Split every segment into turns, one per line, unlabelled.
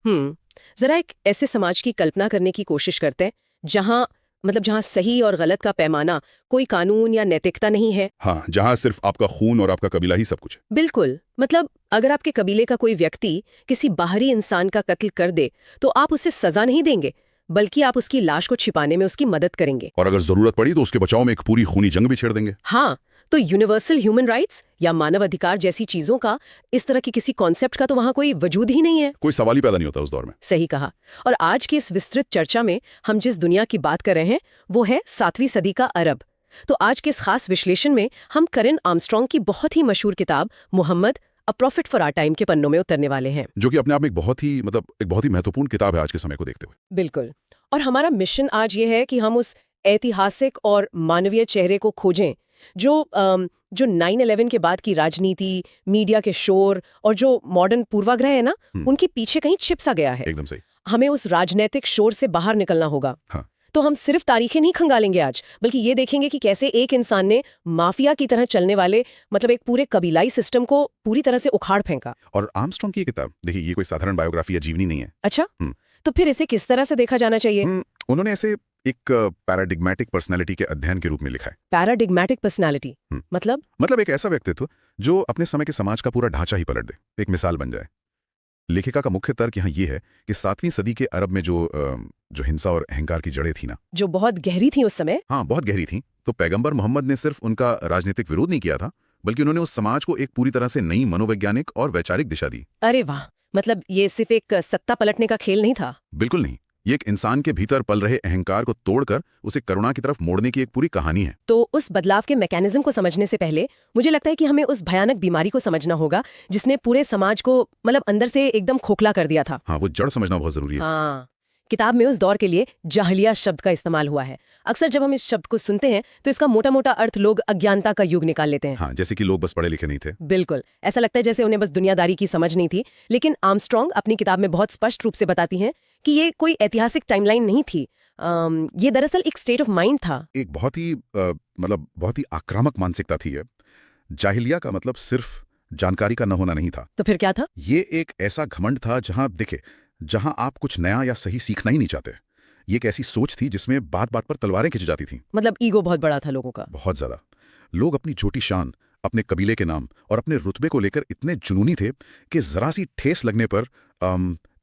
जरा एक ऐसे समाज की कल्पना करने की कोशिश करते हैं जहां सही और गलत का पैमाना, कोई कानून या नैतिकता नहीं है।
हाँ, जहाँ सिर्फ आपका खून और आपका कबीला ही सब कुछ है।
बिल्कुल, मतलब अगर आपके कबीले का कोई व्यक्ति किसी बाहरी इंसान का कत्ल कर दे तो आप उसे सजा नहीं देंगे, बल्कि आप उसकी लाश को छिपाने में उसकी मदद करेंगे।
और अगर जरूरत पड़ी तो उसके बचाव में एक पूरी खूनी जंग भी छेड़ देंगे।
हाँ, तो यूनिवर्सल ह्यूमन राइट्स या मानव अधिकार जैसी चीजों का, इस तरह की किसी कॉन्सेप्ट का तो वहां कोई वजूद ही नहीं है।
कोई सवाल ही पैदा नहीं होता उस दौर में।
सही कहा। और आज की इस विस्तृत चर्चा में हम जिस दुनिया की बात कर रहे हैं वो है 7वीं सदी का अरब। तो आज के इस खास विश्लेषण में हम करेन आर्मस्ट्रॉन्ग की बहुत ही मशहूर किताब मुहम्मद अ प्रॉफिट फॉर आवर टाइम के पन्नों में उतरने वाले हैं,
जो कि अपने आप में एक बहुत ही महत्वपूर्ण किताब है आज के समय को देखते हुए।
बिल्कुल। और हमारा मिशन आज ये है कि हम उस ऐतिहासिक और मानवीय चेहरे को खोजें जो 9/11 के बाद की राजनीति, मीडिया के शोर और जो मॉडर्न पूर्वाग्रह है ना, उनके पीछे कहीं छिप सा गया है।
एकदम सही।
हमें उस राजनीतिक शोर से बाहर निकलना होगा।
हाँ।
तो हम सिर्फ तारीखें नहीं खंगालेंगे आज, बल्कि ये देखेंगे कि कैसे एक इंसान ने माफिया की तरह चलने वाले एक पूरे कबीलाई सिस्टम को पूरी तरह से उखाड़ फेंका।
और आर्मस्ट्रॉन्ग की किताब देखिए, ये कोई साधारण बायोग्राफी या जीवनी नहीं है।
अच्छा, तो फिर इसे किस तरह से देखा जाना चाहिए?
उन्होंने ऐसे एक पैराडिग्मेटिक पर्सनैलिटी के अध्ययन के रूप में लिखा है।
पैराडिग्मेटिक पर्सनैलिटी
मतलब एक ऐसा व्यक्तित्व जो अपने समय के समाज का पूरा ढांचा ही पलट दे, एक मिसाल बन जाए। लेखिका का मुख्य तर्क यहाँ ये है कि 7वीं सदी के अरब में जो हिंसा और अहंकार की जड़ें थी ना,
जो बहुत गहरी थी उस समय।
हाँ, बहुत गहरी थी। तो पैगंबर मोहम्मद ने सिर्फ उनका राजनीतिक विरोध नहीं किया था, बल्कि उन्होंने उस समाज को एक पूरी तरह से नई मनोवैज्ञानिक और वैचारिक दिशा दी।
अरे वाह, मतलब ये सिर्फ एक सत्ता पलटने का खेल नहीं था।
बिल्कुल नहीं, ये एक इंसान के भीतर पल रहे अहंकार को तोड़कर उसे करुणा की तरफ मोड़ने की एक पूरी कहानी है।
तो उस बदलाव के मैकेनिज्म को समझने से पहले मुझे लगता है कि हमें उस भयानक बीमारी को समझना होगा जिसने पूरे समाज को अंदर से एकदम खोखला कर दिया था।
हाँ, वो जड़ समझना बहुत जरूरी है।
हाँ, किताब में उस दौर के लिए जाहलिया शब्द का इस्तेमाल हुआ है। अक्सर जब हम इस शब्द को सुनते हैं तो इसका मोटा मोटा अर्थ लोग अज्ञानता का युग निकाल लेते हैं।
हाँ, जैसे कि लोग बस पढ़े लिखे नहीं थे।
बिल्कुल, ऐसा लगता है जैसे उन्हें बस दुनियादारी की समझ नहीं थी। लेकिन आर्मस्ट्रॉन्ग अपनी किताब में बहुत स्पष्ट रूप से बताती हैं कि ये कोई ऐतिहासिक टाइमलाइन नहीं थी। ये दरअसल एक स्टेट ऑफ माइंड था।
एक बहुत ही आक्रामक मानसिकता थी ये। जाहिलिया का मतलब सिर्फ जानकारी का न होना नहीं था।
तो फिर क्या था?
ये एक ऐसा घमंड था जहां आप कुछ नया या सही सीखना ही नहीं चाहते। ये एक ऐसी सोच थी जिसमें बात बात पर तलवारें खिंच जाती थीं।
ईगो बहुत बड़ा था लोगों का।
बहुत ज्यादा। लोग अपनी छोटी शान, अपने कबीले के नाम और अपने रुतबे को लेकर इतने जुनूनी थे कि जरा सी ठेस लगने पर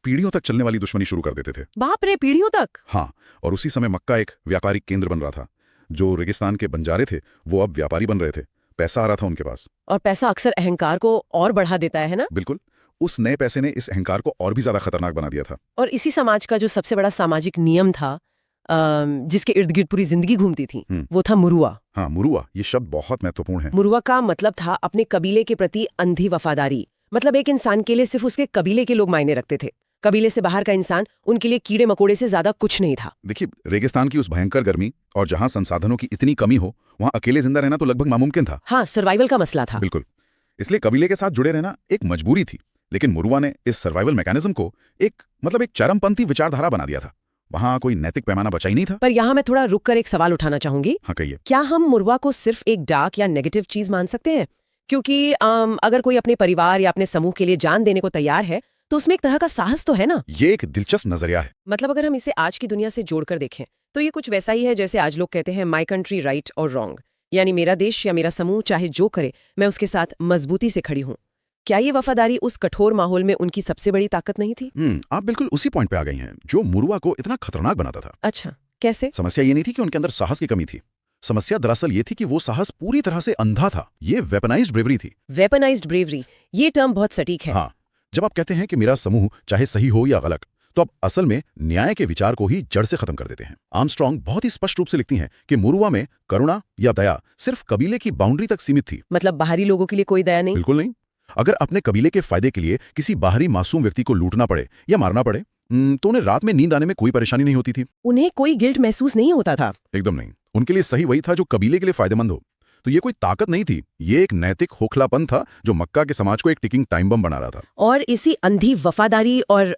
पीढ़ियों तक चलने वाली दुश्मनी शुरू कर देते थे।
बाप रे, पीढ़ियों तक?
हाँ, और उसी समय मक्का एक व्यापारिक केंद्र बन रहा था। जो रेगिस्तान के बंजारे थे वो अब व्यापारी बन रहे थे। पैसा आ रहा था उनके पास।
और पैसा अक्सर अहंकार को और बढ़ा देता है ना?
बिल्कुल। उस नए पैसे ने इस अहंकार को और भी ज्यादा खतरनाक बना दिया था।
और इसी समाज का जो सबसे बड़ा सामाजिक नियम था, जिसके इर्द गिर्द पूरी जिंदगी घूमती थी, वो था मुरुआ।
हाँ, मुरुआ, ये शब्द बहुत महत्वपूर्ण है।
मुरुआ का मतलब था अपने कबीले के प्रति अंधी वफादारी। एक इंसान के लिए सिर्फ उसके कबीले के लोग मायने रखते थे। कबीले से बाहर का इंसान उनके लिए कीड़े मकोड़े से ज्यादा कुछ नहीं था।
देखिए, रेगिस्तान की उस भयंकर गर्मी और जहां संसाधनों की इतनी कमी हो, वहां अकेले जिंदा रहना तो लगभग नामुमकिन था।
हाँ, सर्वाइवल का मसला था।
बिल्कुल। इसलिए कबीले के साथ जुड़े रहना एक मजबूरी थी। लेकिन मुरुआ ने इस सर्वाइवल मैकेनिज्म को एक चरमपंथी विचारधारा बना दिया था। वहां कोई नैतिक पैमाना बचा ही नहीं था।
पर यहाँ मैं थोड़ा रुक कर एक सवाल उठाना चाहूंगी।
हाँ, कहिए।
क्या हम मुरुआ को सिर्फ एक डार्क या नेगेटिव चीज मान सकते हैं? क्योंकि अगर कोई अपने परिवार या अपने समूह के लिए जान देने को तैयार है तो उसमें एक तरह का साहस तो है ना।
ये एक दिलचस्प नजरिया है।
अगर हम इसे आज की दुनिया से जोड़कर देखें तो ये कुछ वैसा ही है जैसे आज लोग कहते हैं माई कंट्री राइट और रॉन्ग, यानी मेरा देश या मेरा समूह चाहे जो करे मैं उसके साथ मजबूती से खड़ी हूँ। क्या ये वफादारी उस कठोर माहौल में उनकी सबसे बड़ी ताकत नहीं थी?
आप बिल्कुल उसी पॉइंट पे आ गई हैं जो मुरुआ को इतना खतरनाक बनाता था।
अच्छा, कैसे?
समस्या ये नहीं थी कि उनके अंदर साहस की कमी थी। समस्या दरअसल ये थी कि वो साहस पूरी तरह से अंधा था। ये वेपनाइज्ड ब्रेवरी थी।
वेपनाइज्ड ब्रेवरी, ये टर्म बहुत सटीक है।
हाँ, जब आप कहते हैं कि मेरा समूह चाहे सही हो या गलत, तो आप असल में न्याय के विचार को ही जड़ से खत्म कर देते हैं। आर्मस्ट्रॉन्ग बहुत ही स्पष्ट रूप से लिखती हैं कि मुरुआ में करुणा या दया सिर्फ कबीले की बाउंड्री तक सीमित थी।
बाहरी लोगों के लिए कोई दया नहीं?
बिल्कुल नहीं। अगर अपने कबीले के फायदे के लिए किसी बाहरी मासूम व्यक्ति को लूटना पड़े या मारना पड़े तो उन्हें रात में नींद आने में कोई परेशानी नहीं होती थी।
उन्हें कोई गिल्ट महसूस नहीं होता था?
एकदम नहीं। उनके लिए सही वही था जो कबीले के लिए फायदेमंद हो। तो ये कोई ताकत नहीं थी, ये एक नैतिक खोखलापन था जो मक्का के समाज को एक टिकिंग टाइम बम बना रहा था।
और इसी अंधी वफादारी और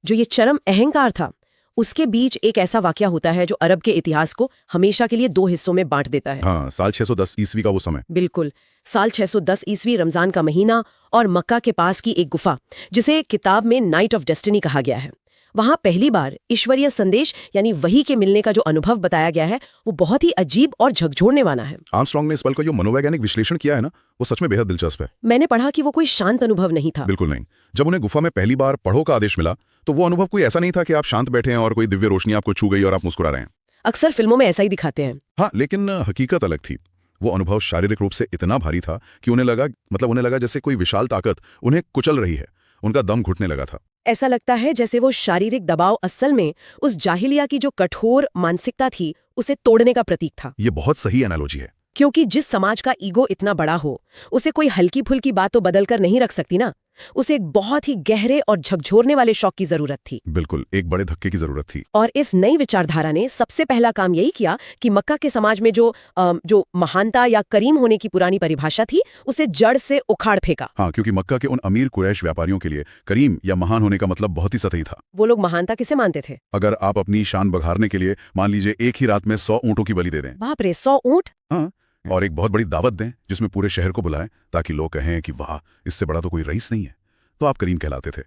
जो ये चरम अहंकार था, उसके बीच एक ऐसा वाकया होता है जो अरब के इतिहास को हमेशा के लिए दो हिस्सों में बांट देता है।
हाँ, साल 610 ईस्वी का वो समय।
बिल्कुल। साल 610 ईस्वी रमजान का महीना और मक्का के पास की एक गुफा जिसे किताब में नाइट ऑफ डेस्टिनी कहा गया है। वहां पहली बार ईश्वरीय संदेश यानी वही के मिलने का जो अनुभव बताया गया है वो बहुत ही अजीब और झकझोरने वाला है।
आर्मस्ट्रांग ने इस पल का जो मनोवैज्ञानिक विश्लेषण किया है ना, वो सच में बेहद दिलचस्प है।
मैंने पढ़ा कि वो कोई शांत अनुभव नहीं था।
बिल्कुल नहीं। जब उन्हें गुफा में पहली बार पढ़ो का आदेश मिला तो वो अनुभव कोई ऐसा नहीं था कि आप शांत बैठे हैं और कोई दिव्य रोशनी आपको छू गई और आप मुस्कुरा रहे हैं।
अक्सर फिल्मों में ऐसा ही दिखाते हैं।
हाँ, लेकिन हकीकत अलग थी। वो अनुभव शारीरिक रूप से इतना भारी था कि उन्हें लगा जैसे कोई विशाल ताकत उन्हें कुचल रही है। उनका दम घुटने लगा था।
ऐसा लगता है जैसे वो शारीरिक दबाव असल में उस जाहिलिया की जो कठोर मानसिकता थी उसे तोड़ने का प्रतीक था।
ये बहुत सही एनालॉजी है।
क्योंकि जिस समाज का ईगो इतना बड़ा हो उसे कोई हल्की फुल्की बात तो बदल कर नहीं रख सकती ना। उसे एक बहुत ही गहरे और झकझोरने वाले शौक की जरूरत थी।
बिल्कुल, एक बड़े धक्के की जरूरत थी।
और इस नई विचारधारा ने सबसे पहला काम यही किया कि मक्का के समाज में जो महानता या करीम होने की पुरानी परिभाषा थी उसे जड़ से उखाड़ फेंका।
हाँ, क्योंकि मक्का के उन अमीर कुरैश व्यापारियों के लिए करीम या महान होने का मतलब बहुत ही सतही था।
वो लोग महानता किसे मानते थे?
अगर आप अपनी शान बघारने के लिए मान लीजिए एक ही रात में 100 ऊँटों की बलि दे दें।
बाप रे, 100 ऊँट?
हाँ, और एक बहुत बड़ी दावत दें जिसमें पूरे शहर को बुलाएं ताकि लोग कहें कि वाह, इससे बड़ा तो कोई रईस नहीं है, तो आप करीम कहलाते थे।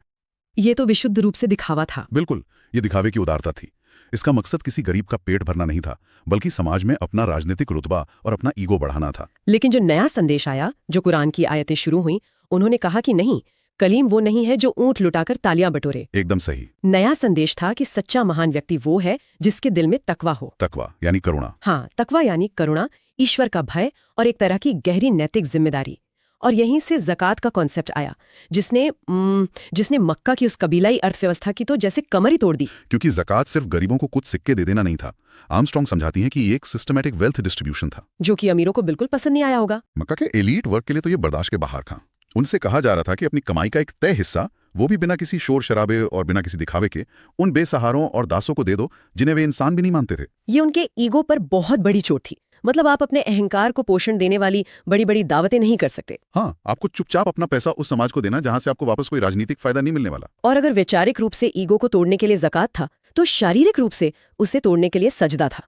ये तो विशुद्ध रूप से दिखावा था।
बिल्कुल, ये दिखावे की उदारता थी। इसका मकसद किसी गरीब का पेट भरना नहीं था, बल्कि समाज में अपना राजनीतिक रुतबा और अपना ईगो बढ़ाना था।
लेकिन जो नया संदेश आया, जो कुरान की आयतें शुरू हुई, उन्होंने कहा कि नहीं, कलीम वो नहीं है जो ऊंट लुटाकर तालियां बटोरे।
एकदम सही।
नया संदेश था कि सच्चा महान व्यक्ति वो है जिसके दिल में तकवा हो।
तकवा यानी करुणा।
हाँ, तकवा यानी करुणा, ईश्वर का भय और एक तरह की गहरी नैतिक जिम्मेदारी। और यहीं से ज़कात का कॉन्सेप्ट आया, जिसने मक्का की उस कबीलाई अर्थव्यवस्था की तो जैसे कमर ही तोड़ दी।
क्योंकि ज़कात सिर्फ गरीबों को कुछ सिक्के दे देना नहीं था। आर्मस्ट्रांग समझाती हैं कि ये एक सिस्टमैटिक वेल्थ डिस्ट्रीब्यूशन था,
जो कि अमीरों को बिल्कुल पसंद नहीं आया होगा।
मक्का के एलीट वर्ग के लिए तो ये बर्दाश्त के बाहर था। उनसे कहा जा रहा था कि अपनी कमाई का एक तय हिस्सा, वो भी बिना किसी शोर शराबे और बिना किसी दिखावे के, उन बेसहारों और दासों को दे दो जिन्हें वे इंसान भी नहीं मानते थे।
ये उनके ईगो पर बहुत बड़ी चोट थी। मतलब आप अपने अहंकार को पोषण देने वाली बड़ी बड़ी दावतें नहीं कर सकते।
हाँ, आपको चुपचाप अपना पैसा उस समाज को देना जहां से आपको वापस कोई राजनीतिक फायदा नहीं मिलने वाला।
और अगर वैचारिक रूप से ईगो को तोड़ने के लिए ज़कात था, तो शारीरिक रूप से उसे तोड़ने के लिए सजदा था।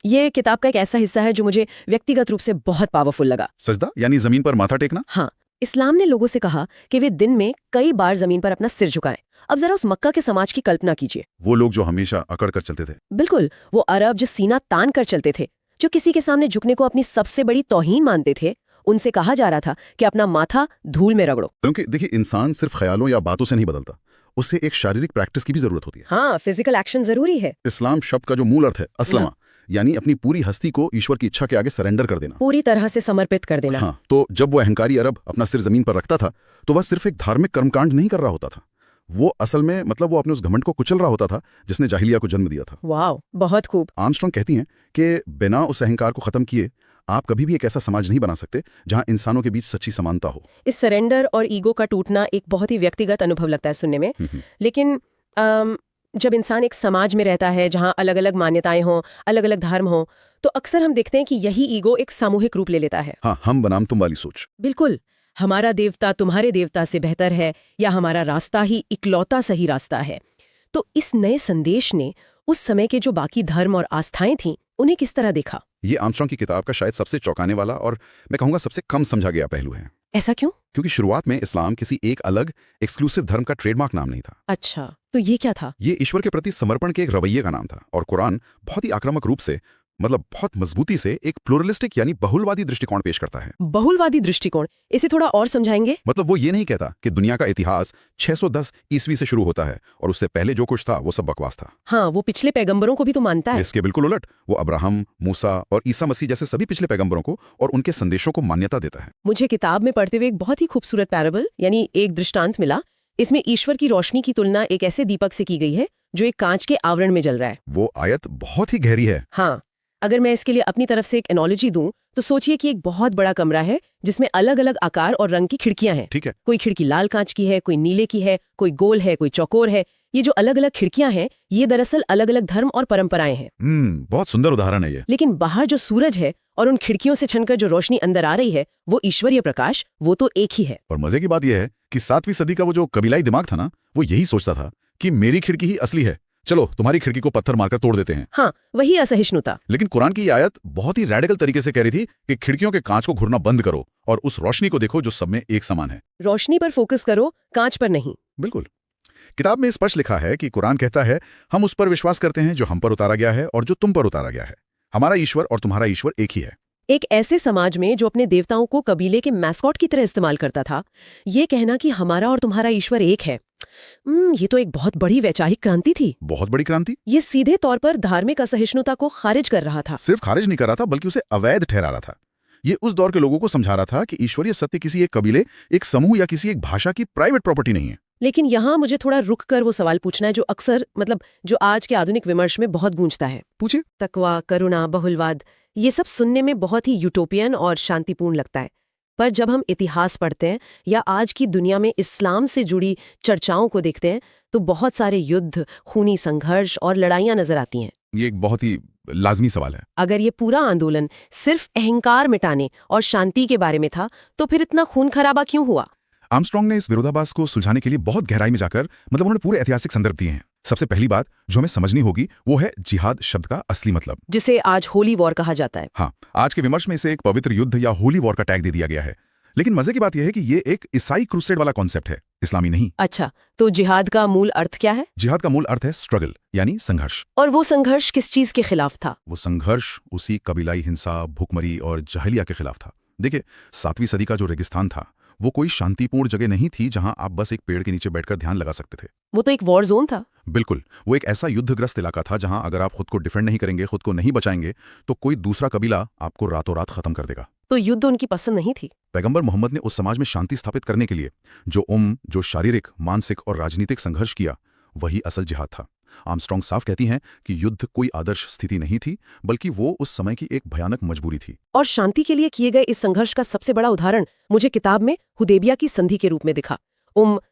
ये किताब का एक ऐसा हिस्सा है जो मुझे व्यक्तिगत रूप से बहुत पावरफुल लगा।
सजदा यानी जमीन पर माथा टेकना।
हाँ, इस्लाम ने लोगों से कहा कि वे दिन में कई बार जमीन पर अपना सिर झुकाएं। अब जरा उस मक्का के समाज की कल्पना कीजिए।
वो लोग जो हमेशा अकड़ कर चलते थे।
बिल्कुल, वो अरब जो सीना तान कर चलते थे, जो किसी के सामने झुकने को अपनी सबसे बड़ी तौहीन मानते थे, उनसे कहा जा रहा था कि अपना माथा धूल में रगड़ो।
क्योंकि देखिए, इंसान सिर्फ ख्यालों या बातों से नहीं बदलता, उसे एक शारीरिक प्रैक्टिस की भी जरूरत होती है।
हाँ, फिजिकल एक्शन जरूरी है।
इस्लाम शब्द का जो मूल अर्थ है अस्लमा, यानी अपनी पूरी हस्ती को ईश्वर की इच्छा के आगे सरेंडर कर देना,
पूरी तरह से समर्पित कर देना।
हाँ, तो जब वो अहंकारी अरब अपना सिर जमीन पर रखता था तो वह सिर्फ एक धार्मिक कर्मकांड नहीं कर रहा होता था। वो असल में वो अपने उस घमंड को कुचल रहा होता था जिसने जाहिलिया को जन्म दिया था।
वाह, बहुत खूब।
आर्मस्ट्रांग कहती हैं कि बिना उस अहंकार को खत्म किए आप कभी भी एक ऐसा समाज नहीं बना सकते जहां इंसानों के बीच सच्ची समानता हो।
इस सरेंडर और ईगो का टूटना एक बहुत ही व्यक्तिगत अनुभव लगता है सुनने में। लेकिन जब इंसान एक समाज में रहता है जहां अलग अलग मान्यताएं हों, अलग अलग धर्म हों, तो अक्सर हम देखते हैं कि यही ईगो एक सामूहिक रूप ले लेता है।
हाँ, हम बनाम तुम वाली सोच।
बिल्कुल, हमारा देवता तुम्हारे देवता से बेहतर है, या हमारा रास्ता ही इकलौता सही रास्ता है। तो इस नए संदेश ने उस समय के जो बाकी धर्म और आस्थाएं थीं, उन्हें किस तरह देखा?
ये आर्मस्ट्रांग की किताब का शायद सबसे चौंकाने वाला और मैं कहूँगा सबसे कम समझा गया पहलू है।
ऐसा क्यों?
क्योंकि शुरुआत में इस्लाम किसी एक अलग एक्सक्लूसिव धर्म का ट्रेडमार्क नाम नहीं था।
अच्छा, तो ये क्या था?
ये ईश्वर के प्रति समर्पण के एक रवैये का नाम था। और कुरान बहुत ही आक्रामक रूप से, बहुत मजबूती से एक प्लूरलिस्टिक यानी बहुलवादी दृष्टिकोण पेश करता है।
बहुलवादी दृष्टिकोण, इसे थोड़ा और समझाएंगे?
वो ये नहीं कहता कि दुनिया का इतिहास 610 ईस्वी से शुरू होता है और उससे पहले जो कुछ था वो सब बकवास था।
हाँ, वो पिछले पैगंबरों को भी तो मानता है।
इसके बिल्कुल उलट, वो अब्राहम, मूसा और ईसा मसीह जैसे सभी पिछले पैगंबरों को और उनके संदेशों को मान्यता देता है।
मुझे किताब में पढ़ते हुए एक बहुत ही खूबसूरत पैराबल यानी एक दृष्टांत मिला। इसमें ईश्वर की रोशनी की तुलना एक ऐसे दीपक से की गई है जो एक कांच के आवरण में जल रहा है।
वो आयत बहुत ही गहरी है।
हाँ, अगर मैं इसके लिए अपनी तरफ से एक एनोलॉजी दूं तो सोचिए कि एक बहुत बड़ा कमरा है जिसमें अलग अलग आकार और रंग की खिड़कियां हैं।
ठीक है।
कोई खिड़की लाल कांच की है, कोई नीले की है, कोई गोल है, कोई चौकोर है। ये जो अलग अलग खिड़कियां हैं, ये दरअसल अलग अलग धर्म और परंपराएं हैं।
बहुत सुंदर उदाहरण है ये।
लेकिन बाहर जो सूरज है और उन खिड़कियों से छनकर जो रोशनी अंदर आ रही है, वो ईश्वरीय प्रकाश, वो तो एक ही है।
और मजे की बात यह है कि 7वीं सदी का वो जो कबीलाई दिमाग था ना, वो यही सोचता था कि मेरी खिड़की ही असली है, चलो तुम्हारी खिड़की को पत्थर मारकर तोड़ देते हैं।
हाँ, वही असहिष्णुता।
लेकिन कुरान की ये आयत बहुत ही रैडिकल तरीके से कह रही थी कि खिड़कियों के कांच को घुरना बंद करो और उस रोशनी को देखो जो सब में एक समान है।
रोशनी पर फोकस करो, कांच पर नहीं।
बिल्कुल। किताब में स्पष्ट लिखा है कि कुरान कहता है हम उस पर विश्वास करते हैं जो हम पर उतारा गया है और जो तुम पर उतारा गया है। हमारा ईश्वर और तुम्हारा ईश्वर एक ही है।
एक ऐसे समाज में जो अपने देवताओं को कबीले के मैस्कॉट की तरह इस्तेमाल करता था, ये कहना कि हमारा और तुम्हारा ईश्वर एक है, ये तो एक बहुत बड़ी वैचारिक क्रांति थी।
बहुत बड़ी क्रांति।
ये सीधे तौर पर धार्मिक असहिष्णुता को खारिज कर रहा था।
सिर्फ खारिज नहीं कर रहा था बल्कि उसे अवैध ठहरा रहा था। ये उस दौर के लोगों को समझा रहा था कि ईश्वरीय सत्य किसी एक कबीले, एक समूह या किसी एक भाषा की प्राइवेट प्रॉपर्टी नहीं है।
लेकिन यहाँ मुझे थोड़ा रुक कर वो सवाल पूछना है जो अक्सर जो आज के आधुनिक विमर्श में बहुत गूंजता है।
पूछे।
तकवा, करुणा, बहुलवाद, ये सब सुनने में बहुत ही यूटोपियन और शांतिपूर्ण लगता है, पर जब हम इतिहास पढ़ते हैं या आज की दुनिया में इस्लाम से जुड़ी चर्चाओं को देखते हैं तो बहुत सारे युद्ध, खूनी संघर्ष और लड़ाइयां नजर आती हैं।
ये एक बहुत ही लाजमी सवाल है।
अगर ये पूरा आंदोलन सिर्फ अहंकार मिटाने और शांति के बारे में था तो फिर इतना खून खराबा क्यों हुआ?
आर्मस्ट्रॉन्ग ने इस विरोधाभास को सुलझाने के लिए बहुत गहराई में जाकर उन्होंने पूरे ऐतिहासिक संदर्भ दिए हैं। सबसे पहली बात जो हमें समझनी होगी वो है जिहाद शब्द का असली मतलब,
जिसे आज होली वॉर कहा जाता है।
हाँ, आज के विमर्श में इसे एक पवित्र युद्ध या होली वॉर का टैग दे दिया गया है। लेकिन मजे की बात यह है कि ये एक ईसाई क्रूसेड वाला कॉन्सेप्ट है, इस्लामी नहीं।
अच्छा, तो जिहाद का मूल अर्थ क्या है?
जिहाद का मूल अर्थ है स्ट्रगल, यानी संघर्ष।
और वो संघर्ष किस चीज के खिलाफ था?
वो संघर्ष उसी कबीलाई हिंसा, भूखमरी और जहलिया के खिलाफ था। देखिए, 7वीं सदी का जो रेगिस्तान था वो कोई शांतिपूर्ण जगह नहीं थी जहां आप बस एक पेड़ के नीचे बैठकर ध्यान लगा सकते थे।
वो तो एक वॉर जोन था।
बिल्कुल, वो एक ऐसा युद्धग्रस्त इलाका था जहां अगर आप खुद को डिफेंड नहीं करेंगे, खुद को नहीं बचाएंगे, तो कोई दूसरा कबीला आपको रातों रात खत्म कर देगा।
तो युद्ध उनकी पसंद नहीं थी।
पैगंबर मोहम्मद ने उस समाज में शांति स्थापित करने के लिए जो शारीरिक, मानसिक और राजनीतिक संघर्ष किया, वही असल जिहाद था। आर्मस्ट्रॉन्ग साफ कहती हैं कि युद्ध कोई आदर्श स्थिति नहीं थी, बल्कि वो उस समय की एक भयानक मजबूरी थी।
और शांति के लिए किए गए इस संघर्ष का सबसे बड़ा उदाहरण मुझे किताब में हुदैबिया की संधि के रूप में दिखा।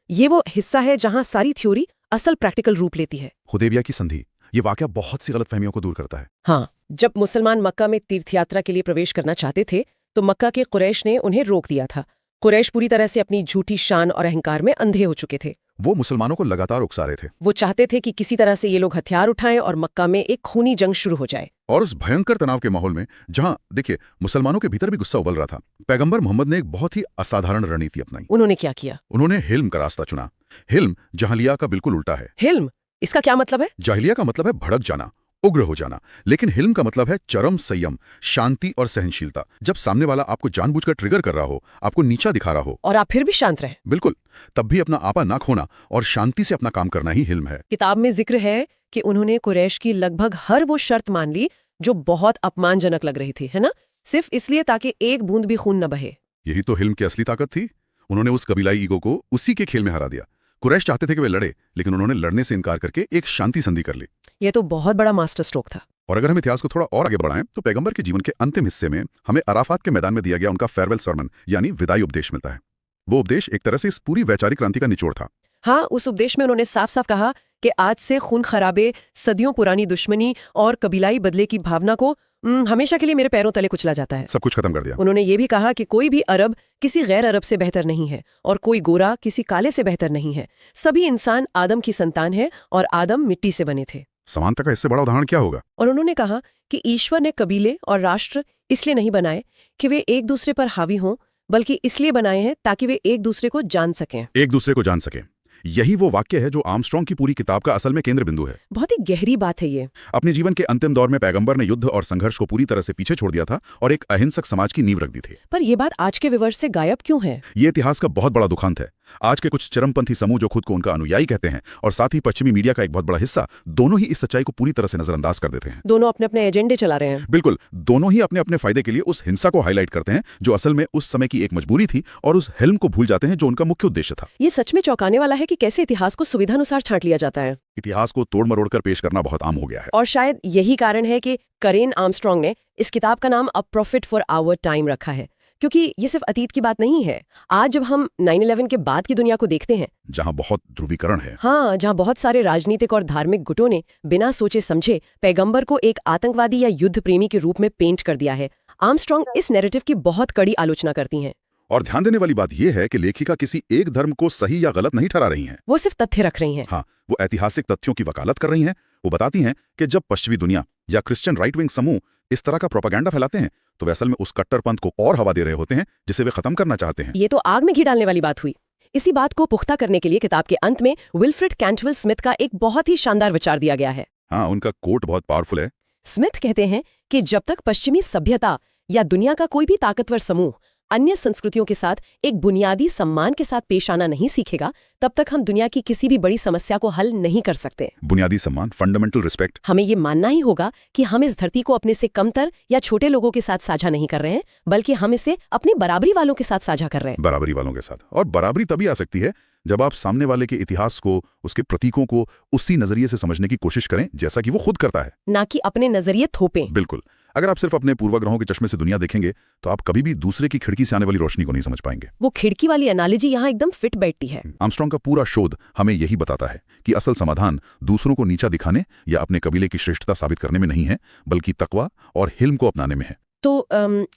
ये वो हिस्सा है जहां सारी थ्योरी असल प्रैक्टिकल रूप लेती है।
हुदैबिया की संधि, ये वाकया बहुत सी गलतफहमियों को दूर करता है।
हाँ, जब मुसलमान मक्का में तीर्थयात्रा के लिए प्रवेश करना चाहते थे तो मक्का के कुरैश ने उन्हें रोक दिया था। कुरैश पूरी तरह से अपनी झूठी शान और अहंकार में अंधे हो चुके थे।
वो मुसलमानों को लगातार उकसा रहे थे।
वो चाहते थे कि किसी तरह से ये लोग हथियार उठाएं और मक्का में एक खूनी जंग शुरू हो जाए।
और उस भयंकर तनाव के माहौल में जहां देखिए मुसलमानों के भीतर भी गुस्सा उबल रहा था, पैगंबर मोहम्मद ने एक बहुत ही असाधारण रणनीति अपनाई।
उन्होंने क्या किया?
उन्होंने हिल्म का रास्ता चुना। हिल्म जहालिया का बिल्कुल उल्टा है।
हिल्म, इसका क्या मतलब है?
जाहिलिया का मतलब है भड़क जाना, उग्र हो जाना, लेकिन हिल्म का मतलब है चरम संयम, शांति और सहनशीलता। जब सामने वाला आपको जानबूझकर ट्रिगर कर रहा हो, आपको नीचा दिखा रहा हो
और आप फिर भी शांत रहे।
बिल्कुल, तब भी अपना आपा ना खोना और शांति से अपना काम करना ही हिल्म है।
किताब में जिक्र है कि उन्होंने कुरैश की लगभग हर वो शर्त मान ली जो बहुत अपमानजनक लग रही थी, है ना? सिर्फ इसलिए ताकि एक बूंद भी खून न बहे।
यही तो हिल्म की असली ताकत थी। उन्होंने उस कबीलाई ईगो को उसी के खेल में हरा दिया। कुरैश चाहते थे कि वे लड़े, लेकिन उन्होंने लड़ने से इनकार करके एक शांति संधि कर ली।
यह तो बहुत बड़ा मास्टर स्ट्रोक था।
और अगर हम इतिहास को थोड़ा और आगे बढ़ाएं तो पैगंबर के जीवन के अंतिम हिस्से में हमें अराफात के मैदान में दिया गया उनका फेयरवेल सर्मन, यानी विदाई उपदेश मिलता है। वो उपदेश एक तरह से इस पूरी वैचारिक क्रांति का निचोड़ था।
हाँ, उस उपदेश में उन्होंने साफ साफ कहा कि आज से खून खराबे, सदियों पुरानी दुश्मनी और कबीलाई बदले की भावना को हमेशा के लिए मेरे पैरों तले कुचला जाता है।
सब कुछ खत्म कर दिया।
उन्होंने ये भी कहा कि कोई भी अरब किसी गैर अरब से बेहतर नहीं है और कोई गोरा किसी काले से बेहतर नहीं है। सभी इंसान आदम की संतान है और आदम मिट्टी से बने थे।
समानता का इससे बड़ा उदाहरण क्या होगा?
और उन्होंने कहा कि ईश्वर ने कबीले और राष्ट्र इसलिए नहीं बनाए कि वे एक दूसरे पर हावी हों, बल्कि इसलिए बनाए हैं ताकि वे एक दूसरे को जान सकें।
एक दूसरे को जान सकें, यही वो वाक्य है जो आर्मस्ट्रॉन्ग की पूरी किताब का असल में केंद्र बिंदु है।
बहुत ही गहरी बात है ये।
अपने जीवन के अंतिम दौर में पैगंबर ने युद्ध और संघर्ष को पूरी तरह से पीछे छोड़ दिया था और एक अहिंसक समाज की नींव रख दी थी।
पर यह बात आज के विवर्ष से गायब क्यों है?
ये इतिहास का बहुत बड़ा दुखांत है। आज के कुछ चरमपंथी समूह जो खुद को उनका अनुयायी कहते हैं और साथ ही पश्चिमी मीडिया का एक बहुत बड़ा हिस्सा, दोनों ही इस सच्चाई को पूरी तरह से नजरअंदाज कर देते हैं।
दोनों अपने अपने एजेंडे चला रहे हैं।
बिल्कुल, दोनों ही अपने अपने फायदे के लिए उस हिंसा को हाईलाइट करते हैं जो असल में उस समय की एक मजबूरी थी, और उस हिल्म को भूल जाते हैं जो उनका मुख्य उद्देश्य था।
ये सच में चौंकाने वाला है कि कैसे इतिहास को सुविधानुसार छांट लिया जाता है।
इतिहास को तोड़ मरोड़ कर पेश करना बहुत आम हो गया है।
और शायद यही कारण है कि करेन आर्मस्ट्रॉन्ग ने इस किताब का नाम अ प्रॉफिट फॉर आवर टाइम रखा है, क्योंकि ये सिर्फ अतीत की बात नहीं है। आज जब हम 9/11 के बाद की दुनिया को देखते हैं,
जहां बहुत ध्रुवीकरण है,
हाँ, जहां बहुत सारे राजनीतिक और धार्मिक गुटों ने बिना सोचे समझे पैगंबर को एक आतंकवादी या युद्ध प्रेमी के रूप में पेंट कर दिया है, आर्मस्ट्रॉन्ग इस नैरेटिव की बहुत कड़ी आलोचना करती हैं।
और ध्यान देने वाली बात यह है कि लेखिका किसी एक धर्म को सही या गलत नहीं ठहरा रही हैं।
वो सिर्फ तथ्य रख रही हैं।
हाँ, वो ऐतिहासिक तथ्यों की वकालत कर रही हैं। वो बताती हैं कि जब पश्चिमी दुनिया या क्रिश्चियन राइट विंग समूह इस तरह का प्रोपेगेंडा फैलाते हैं तो वे असल में उस कट्टरपंथ को और हवा दे रहे होते हैं जिसे वे खत्म करना चाहते हैं।
ये तो आग में घी डालने वाली बात हुई। इसी बात को पुख्ता करने के लिए किताब के अंत में विल्फ्रेड कैंटवेल स्मिथ का एक बहुत ही शानदार विचार दिया गया है।
हाँ, उनका कोट बहुत पावरफुल है।
स्मिथ कहते हैं कि जब तक पश्चिमी सभ्यता या दुनिया का कोई भी ताकतवर समूह अन्य संस्कृतियों के साथ एक बुनियादी सम्मान के साथ पेश आना नहीं सीखेगा, तब तक हम दुनिया की किसी भी बड़ी समस्या को हल नहीं कर सकते।
बुनियादी सम्मान, फंडामेंटल रिस्पेक्ट।
हमें ये मानना ही होगा कि हम इस धरती को अपने से कमतर या छोटे लोगों के साथ साझा नहीं कर रहे हैं, बल्कि हम इसे अपनी बराबरी वालों के साथ साझा कर रहे हैं।
बराबरी वालों के साथ। और बराबरी तभी आ सकती है जब आप सामने वाले के इतिहास को, उसके प्रतीकों को उसी नजरिए से समझने की कोशिश करें जैसा कि वो खुद करता है,
ना कि अपने नजरिए थोपें।
बिल्कुल। अगर आप सिर्फ अपने पूर्वाग्रहों के चश्मे से दुनिया देखेंगे तो आप कभी भी दूसरे की खिड़की से आने वाली रोशनी को नहीं समझ पाएंगे।
वो खिड़की वाली एनालॉजी यहाँ एकदम फिट बैठती है।
आर्मस्ट्रॉन्ग का पूरा शोध हमें यही बताता है कि असल समाधान दूसरों को नीचा दिखाने या अपने कबीले की श्रेष्ठता साबित करने में नहीं है, बल्कि तकवा और हिल्म को अपनाने में है।
तो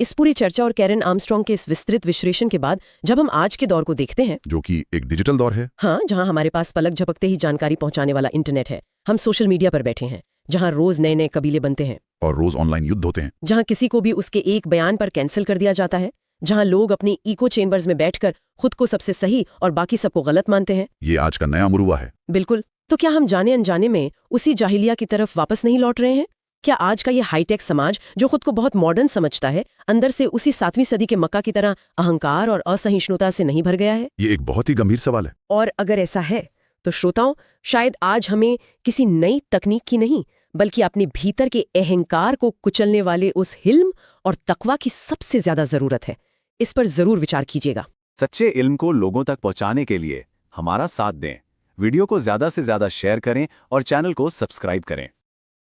इस पूरी चर्चा और कैरन आर्मस्ट्रॉन्ग के इस विस्तृत विश्लेषण के बाद जब हम आज के दौर को देखते हैं,
जो कि एक डिजिटल दौर है,
हाँ, जहाँ हमारे पास पलक झपकते ही जानकारी पहुंचाने वाला इंटरनेट है, हम सोशल मीडिया पर बैठे हैं, जहाँ रोज नए नए कबीले बनते हैं
और रोज ऑनलाइन युद्ध होते हैं,
जहाँ किसी को भी उसके एक बयान पर कैंसिल कर दिया जाता है, जहाँ लोग अपनी इको चेम्बर्स में बैठकर खुद को सबसे सही और बाकी सबको गलत मानते हैं।
ये आज का नया मुरुआ है।
बिल्कुल। तो क्या हम जाने अनजाने में उसी जाहिलिया की तरफ वापस नहीं लौट रहे हैं? क्या आज का ये हाईटेक समाज जो खुद को बहुत मॉडर्न समझता है, अंदर से उसी 7वीं सदी के मक्का की तरह अहंकार और असहिष्णुता से नहीं भर गया है?
ये एक बहुत ही गंभीर सवाल है।
और अगर ऐसा है तो श्रोताओं, शायद आज हमें किसी नई तकनीक की नहीं, बल्कि अपने भीतर के अहंकार को कुचलने वाले उस हिल्म और तकवा की सबसे ज्यादा जरूरत है। इस पर जरूर विचार कीजिएगा।
सच्चे इल्म को लोगों तक पहुंचाने के लिए हमारा साथ दें, वीडियो को ज्यादा से ज्यादा शेयर करें और चैनल को सब्सक्राइब करें।